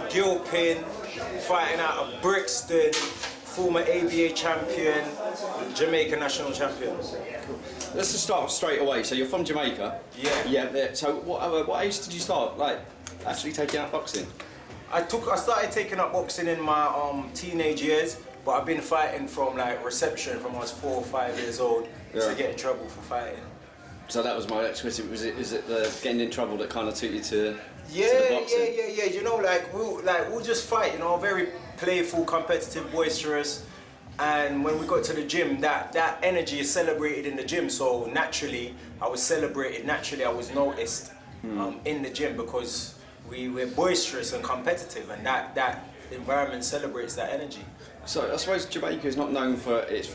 Gilpin, fighting out of Brixton, former ABA champion, Jamaica national champion. Let's just start straight away. So you're from Jamaica? Yeah. Yeah. So what age did you start, like, actually taking up boxing? I started taking up boxing in my teenage years, but I've been fighting from like reception from I was 4 or 5 years old to get in trouble for fighting. So that was my next question. Is it the getting in trouble that kind of took you to Yeah. the boxing? Yeah. You know, we'll just fight. You know, very playful, competitive, boisterous. And when we got to the gym, that energy is celebrated in the gym. So naturally, I was celebrated. Naturally, I was noticed in the gym because we're boisterous and competitive, and that environment celebrates that energy. So I suppose Jamaica is not known for its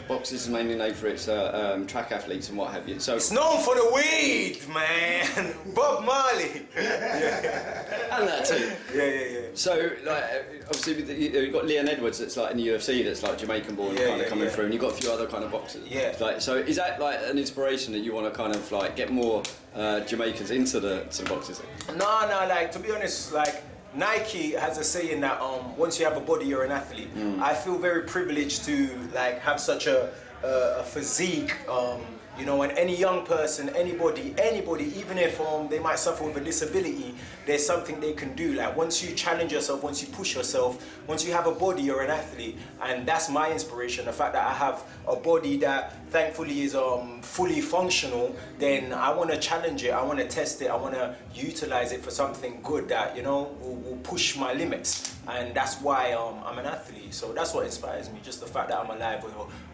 boxing is mainly known for its track athletes and what have you. So it's known for the weed, man. Bob Marley. And that too. Yeah. So like obviously you've got Leon Edwards that's like in the UFC that's like Jamaican born kind of coming through, and you've got a few other kind of boxers. Yeah. Like, so is that like an inspiration that you want to kind of like get more Jamaicans into the boxing? No, like to be honest, like Nike has a saying that once you have a body, you're an athlete. I feel very privileged to like have such a physique. You know, and any young person, anybody, even if they might suffer with a disability, there's something they can do. Like once you challenge yourself, once you push yourself, once you have a body, you're an athlete. And that's my inspiration. The fact that I have a body that thankfully is fully functional, then I want to challenge it. I want to test it. I want to utilize it for something good that, you know, will push my limits. And that's why I'm an athlete. So that's what inspires me, just the fact that I'm alive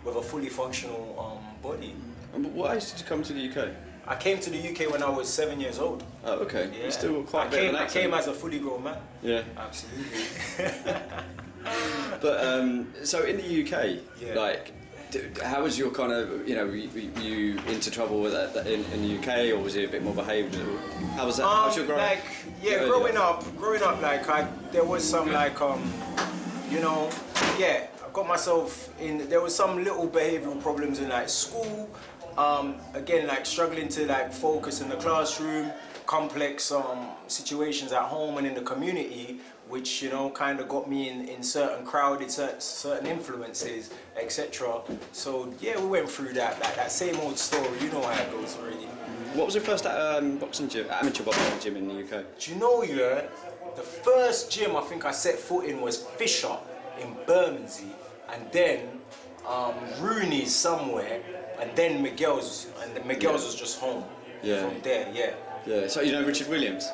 with a fully functional body. And what age did you come to the UK? I came to the UK when I was 7 years old. Oh, okay. Yeah. You're still quite a bit of an accent. I came as a fully grown man. Yeah. Absolutely. But so in the UK, like, how was your kind of, you know, you into trouble with that in the UK, or was it a bit more behaved? How was that? How was your growing? Like, growing up, like there was some like you know, I got myself in. There was some little behavioural problems in like school. Again, like struggling to like focus in the classroom, complex situations at home and in the community, which, you know, kind of got me in certain crowded, certain influences, etc. So yeah, we went through that, like that same old story. You know how it goes already. What was your first boxing gym, amateur boxing gym in the UK? Do you know, the first gym I think I set foot in was Fisher in Bermondsey, and then Rooney's somewhere, and then Miguel's, and Miguel's was just home. From there, Yeah, so you know Richard Williams?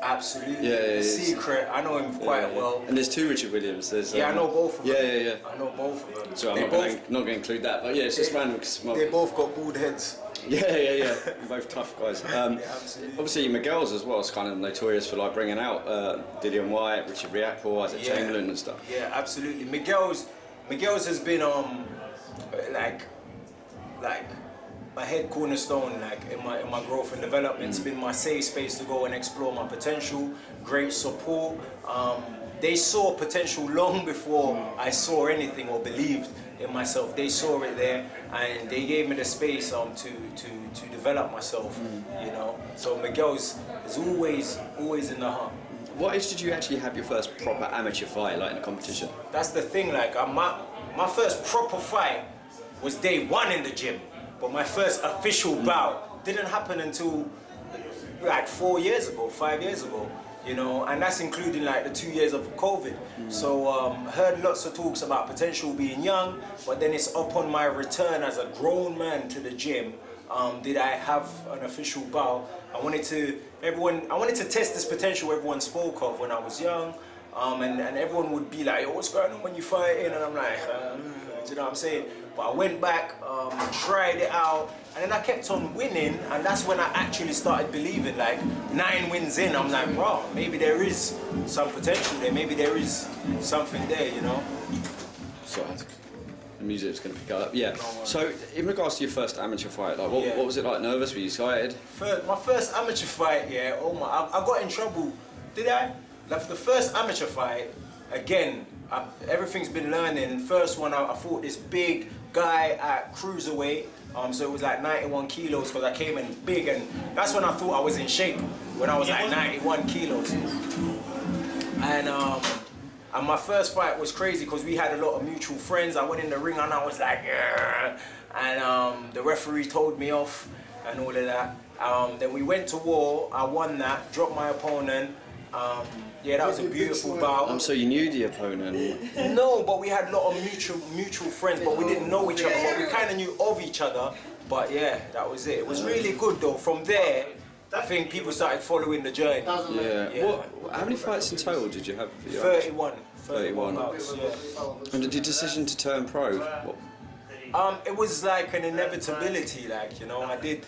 Absolutely. The Secret, I know him quite well. And there's two Richard Williams. There's, I know both of them. Yeah. I know both of them. So I'm not going to include that, but yeah, it's just random. They both got bald heads. Yeah. Both tough guys. Absolutely. Obviously, Miguel's as well is kind of notorious for like bringing out Dillian White, Richard Riakporhe, Isaac Chamberlain and stuff. Yeah, absolutely. Miguel's has been like my head cornerstone, like in my growth and development. It's been my safe space to go and explore my potential. Great support. They saw potential long before I saw anything or believed in myself. They saw it there, and they gave me the space to develop myself. You know. So Miguel's is always in the heart. What age did you actually have your first proper amateur fight, like in a competition? That's the thing. Like my first proper fight was day one in the gym. But my first official bout didn't happen until like 5 years ago, you know, and that's including like the 2 years of COVID. So heard lots of talks about potential being young, but then it's upon my return as a grown man to the gym, did I have an official bout. I wanted to test this potential everyone spoke of when I was young, and everyone would be like, what's going on when you fighting? And I'm like, do you know what I'm saying? But I went back, tried it out, and then I kept on winning, and that's when I actually started believing. Like 9 wins in, I'm like, bro, maybe there is some potential there, maybe there is something there, you know? So the music's going to pick up. Yeah. So in regards to your first amateur fight, like what was it like? Nervous? Were you excited? My first amateur fight, I got in trouble. Did I? Like for the first amateur fight, again, everything's been learning. First one, I fought this big guy at cruiserweight, so it was like 91 kilos because I came in big, and that's when I thought I was in shape, when I was like 91 kilos. And my first fight was crazy because we had a lot of mutual friends. I went in the ring and I was like, yeah. And the referee told me off and all of that. Then we went to war. I won that, dropped my opponent. Yeah, that was a beautiful bout. So you knew the opponent? No, but we had a lot of mutual friends, but we didn't know each other. But we kind of knew of each other. But yeah, that was it. It was really good though. From there, I think people started following the journey. Yeah. How many fights in total did you have? 31. 31 bouts, yeah. And did your decision to turn pro? It was like an inevitability, like, you know, I did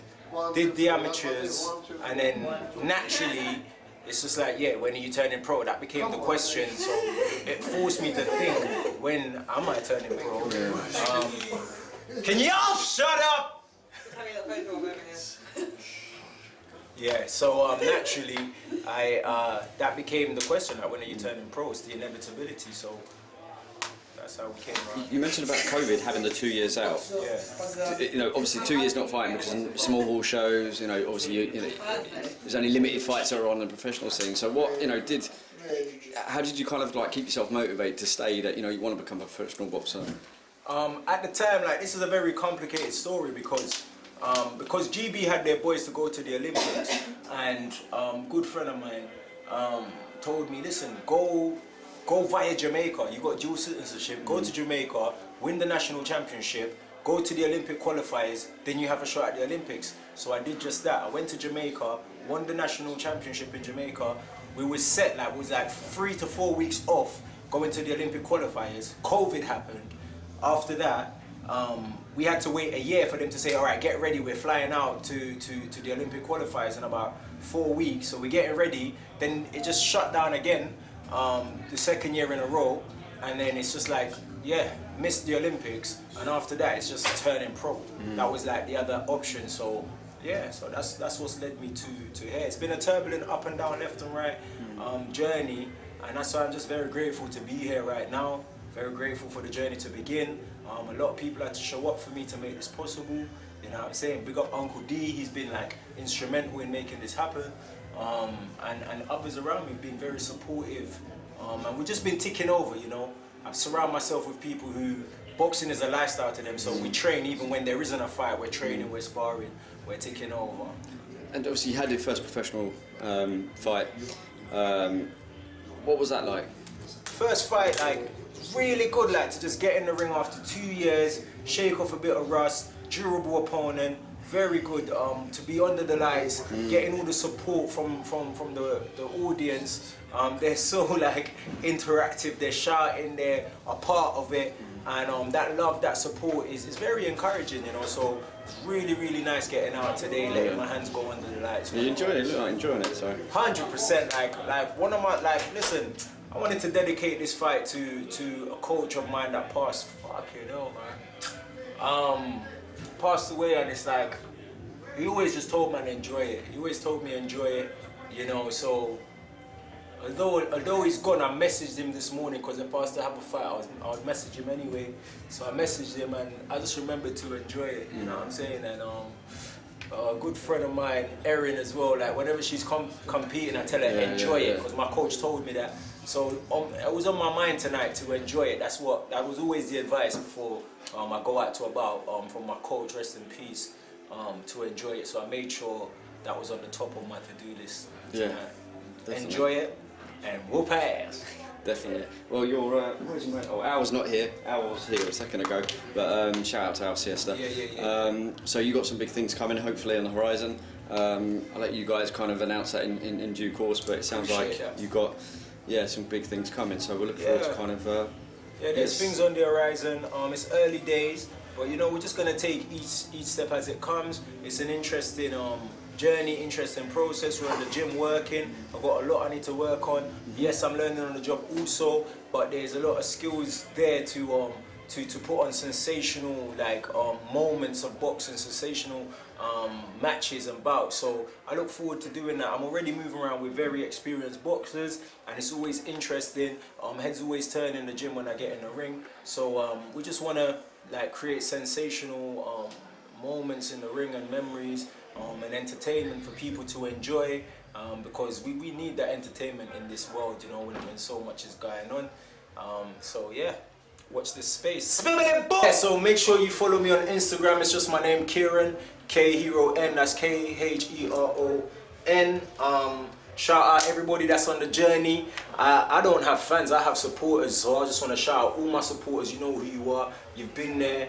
the amateurs, and then naturally, it's just like, yeah, when are you turning pro? That became the question, so it forced me to think, when am I turning pro? Can y'all shut up? Yeah, so naturally, that became the question, like, when are you turning pro? It's the inevitability, so that's how we came around. You mentioned about COVID having the 2 years out. Yeah. You know, obviously 2 years not fighting because in small hall shows, you know, obviously there's only limited fights that are on the professional scene. So what, you know, how did you kind of like keep yourself motivated to stay that, you know, you want to become a professional boxer? At the time, like, this is a very complicated story because GB had their boys to go to the Olympics, and good friend of mine told me, listen, go via Jamaica. You got dual citizenship. Go to Jamaica, win the national championship, go to the Olympic qualifiers, then you have a shot at the Olympics. So I did just that. I went to Jamaica, won the national championship in Jamaica. We were set, like, it was like 3 to 4 weeks off going to the Olympic qualifiers. COVID happened. After that, we had to wait a year for them to say, all right, get ready, we're flying out to the Olympic qualifiers in about 4 weeks. So we're getting ready, then it just shut down again, the second year in a row, and then it's just like, yeah, missed the Olympics, and after that it's just turning pro. That was like the other option, so yeah, so that's what's led me to here. It's been a turbulent up and down, left and right journey, and that's why I'm just very grateful to be here right now. Very grateful for the journey to begin. A lot of people had to show up for me to make this possible. You know what I'm saying? Big up Uncle D, he's been like instrumental in making this happen. And others around me have been very supportive. And we've just been ticking over, you know. I've surrounded myself with people who, boxing is a lifestyle to them, so we train even when there isn't a fight. We're training, we're sparring, we're ticking over. And obviously you had your first professional fight. What was that like? First fight, like, really good, like, to just get in the ring after 2 years, shake off a bit of rust, durable opponent, very good to be under the lights, getting all the support from the audience. They're so like interactive, they're shouting, they're a part of it, and that love, that support is very encouraging, you know. So really nice getting out today, letting my hands go under the lights. You enjoying it? You look like enjoying it, so 100%. Like one of my, like, listen, I wanted to dedicate this fight to a coach of mine that passed. Fucking hell, man. Passed away, and it's like, he always just told me to enjoy it. He always told me to enjoy it, you know. So although he's gone, I messaged him this morning because I passed to have a fight. I would message him anyway. So I messaged him, and I just remembered to enjoy it. You know what I'm saying? And a good friend of mine, Erin, as well. Like, whenever she's competing, I tell her enjoy it, because my coach told me that. So it was on my mind tonight to enjoy it. That was always the advice before I go out to a bout from my coach, rest in peace, to enjoy it. So I made sure that was on the top of my to-do list tonight. Definitely. Enjoy it and whoop ass. Definitely. Well, where's your mate? Oh, Al's not here. Al was here a second ago, but shout out to Al Siesta. Yeah. So you got some big things coming, hopefully, on the horizon. I'll let you guys kind of announce that in due course, but it sounds like you've got some big things coming, so we'll look forward to kind of... there's things on the horizon. It's early days, but, you know, we're just going to take each step as it comes. It's an interesting journey, interesting process. We're in the gym working. I've got a lot I need to work on. Yes, I'm learning on the job also, but there's a lot of skills there to put on sensational, like, moments of boxing, sensational matches and bouts. So I look forward to doing that. I'm already moving around with very experienced boxers, and it's always interesting. Heads always turn in the gym when I get in the ring. So we just want to, like, create sensational moments in the ring and memories and entertainment for people to enjoy, because we need that entertainment in this world, you know, when so much is going on. So yeah, watch this space. Yeah, so make sure you follow me on Instagram. It's just my name, KHERON, KHERON, that's KHERON. Shout out everybody that's on the journey. I don't have fans, I have supporters, so I just want to shout out all my supporters. You know who you are, you've been there.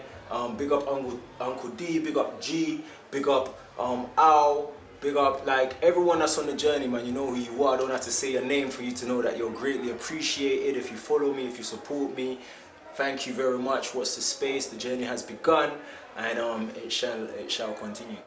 Big up Uncle D, big up G, big up Al, big up like everyone that's on the journey, man. You know who you are. I don't have to say your name for you to know that you're greatly appreciated. If you follow me, if you support me, thank you very much. Watch the space, the journey has begun, and it shall continue.